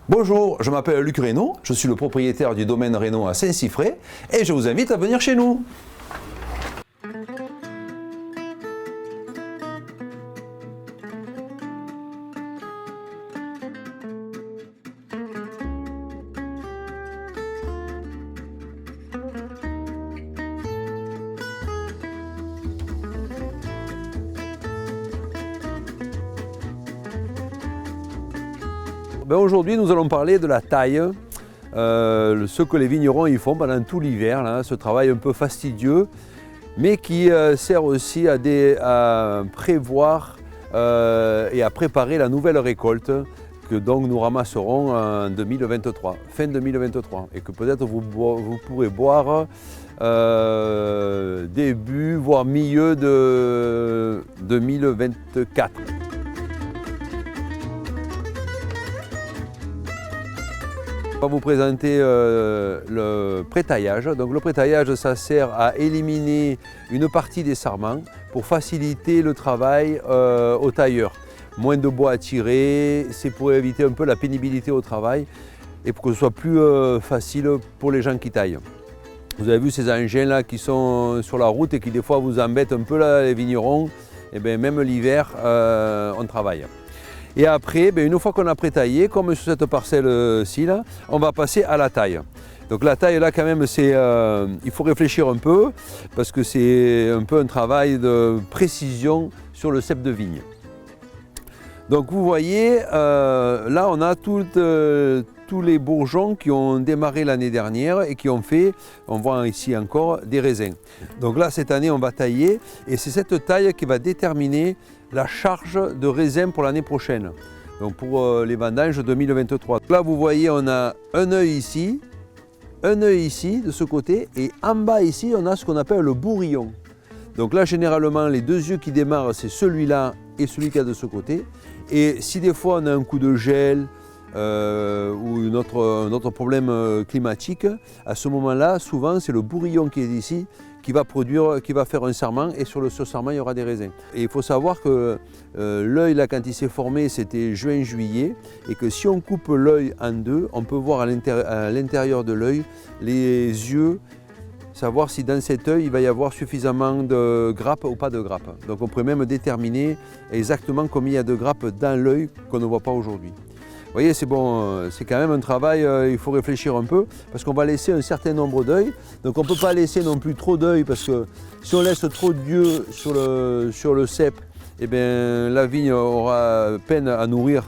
Bonjour, je m'appelle Luc Reynaud, je suis le propriétaire du domaine Reynaud à Saint-Siffré et je vous invite à venir chez nous. Aujourd'hui, nous allons parler de la taille, ce que les vignerons y font pendant tout l'hiver, ce travail un peu fastidieux, mais qui sert aussi à prévoir et à préparer la nouvelle récolte que donc nous ramasserons en 2023, fin 2023, et que peut-être vous pourrez boire début, voire milieu de 2024. On va vous présenter le pré-taillage. Donc le pré-taillage, ça sert à éliminer une partie des sarments pour faciliter le travail au tailleur. Moins de bois à tirer, c'est pour éviter un peu la pénibilité au travail et pour que ce soit plus facile pour les gens qui taillent. Vous avez vu ces engins là qui sont sur la route et qui des fois vous embêtent un peu là, les vignerons. Et bien même l'hiver, on travaille. Et après, une fois qu'on a pré-taillé, comme sur cette parcelle-ci, on va passer à la taille. Donc la taille, là, quand même, il faut réfléchir un peu, parce que c'est un peu un travail de précision sur le cep de vigne. Donc vous voyez, là, on a tous les bourgeons qui ont démarré l'année dernière et qui ont fait, on voit ici encore, des raisins. Donc là, cette année, on va tailler, et c'est cette taille qui va déterminer la charge de raisin pour l'année prochaine, donc pour les vendanges 2023. Là vous voyez, on a un œil ici de ce côté, et en bas ici on a ce qu'on appelle le bourrillon. Donc là généralement les deux yeux qui démarrent, c'est celui-là et celui qui est de ce côté, et si des fois on a un coup de gel ou un autre problème climatique, à ce moment-là souvent c'est le bourrillon qui est ici qui va faire un sarment, et sur ce sarment il y aura des raisins. Et il faut savoir que l'œil là, quand il s'est formé, c'était juin-juillet, et que si on coupe l'œil en deux, on peut voir à l'intérieur de l'œil les yeux, savoir si dans cet œil il va y avoir suffisamment de grappes ou pas de grappes. Donc on pourrait même déterminer exactement combien il y a de grappes dans l'œil qu'on ne voit pas aujourd'hui. Vous voyez, c'est bon, c'est quand même un travail, il faut réfléchir un peu, parce qu'on va laisser un certain nombre d'œils. Donc on ne peut pas laisser non plus trop d'œils, parce que si on laisse trop d'yeux sur le cep, eh bien, la vigne aura peine à nourrir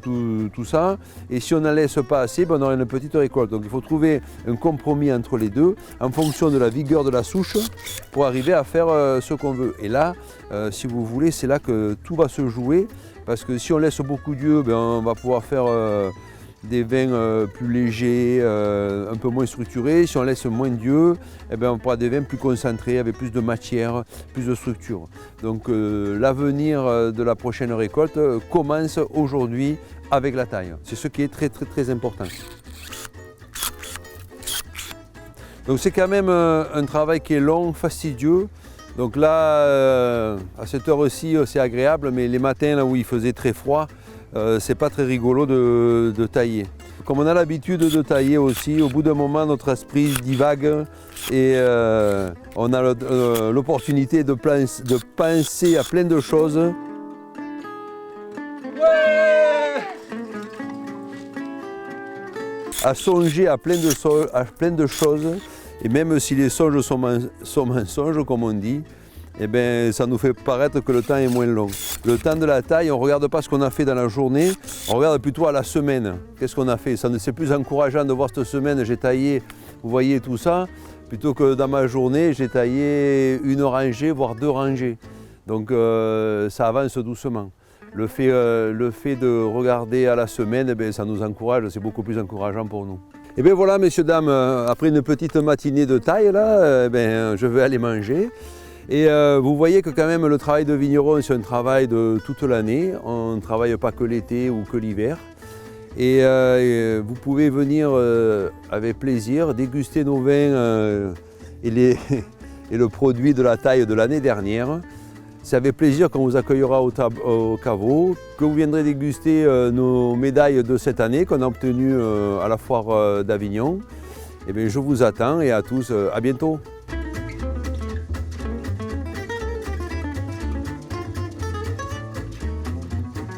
tout ça. Et si on n'en laisse pas assez, on aura une petite récolte. Donc il faut trouver un compromis entre les deux, en fonction de la vigueur de la souche, pour arriver à faire ce qu'on veut. Et là, si vous voulez, c'est là que tout va se jouer. Parce que si on laisse beaucoup d'yeux, on va pouvoir faire des vins plus légers, un peu moins structurés. Si on laisse moins d'yeux, on pourra des vins plus concentrés, avec plus de matière, plus de structure. Donc l'avenir de la prochaine récolte commence aujourd'hui avec la taille. C'est ce qui est très très très important. Donc c'est quand même un travail qui est long, fastidieux. Donc là, à cette heure-ci, c'est agréable, mais les matins là où il faisait très froid, c'est pas très rigolo de tailler. Comme on a l'habitude de tailler aussi, au bout d'un moment, notre esprit divague et on a l'opportunité de penser à plein de choses. Ouais, à songer à plein de choses. Et même si les songes sont mensonges, comme on dit, ça nous fait paraître que le temps est moins long. Le temps de la taille, on ne regarde pas ce qu'on a fait dans la journée, on regarde plutôt à la semaine. Qu'est-ce qu'on a fait? C'est plus encourageant de voir cette semaine, j'ai taillé, vous voyez tout ça, plutôt que dans ma journée, j'ai taillé une rangée, voire deux rangées. Donc ça avance doucement. Le fait de regarder à la semaine, ça nous encourage, c'est beaucoup plus encourageant pour nous. Et bien voilà, messieurs, dames, après une petite matinée de taille, là, je vais aller manger. Et vous voyez que quand même le travail de vigneron, c'est un travail de toute l'année. On ne travaille pas que l'été ou que l'hiver. Et vous pouvez venir avec plaisir déguster nos vins et le produit de la taille de l'année dernière. C'est avec plaisir qu'on vous accueillera au caveau, que vous viendrez déguster nos médailles de cette année qu'on a obtenues à la foire d'Avignon. Eh bien, je vous attends et à tous, à bientôt.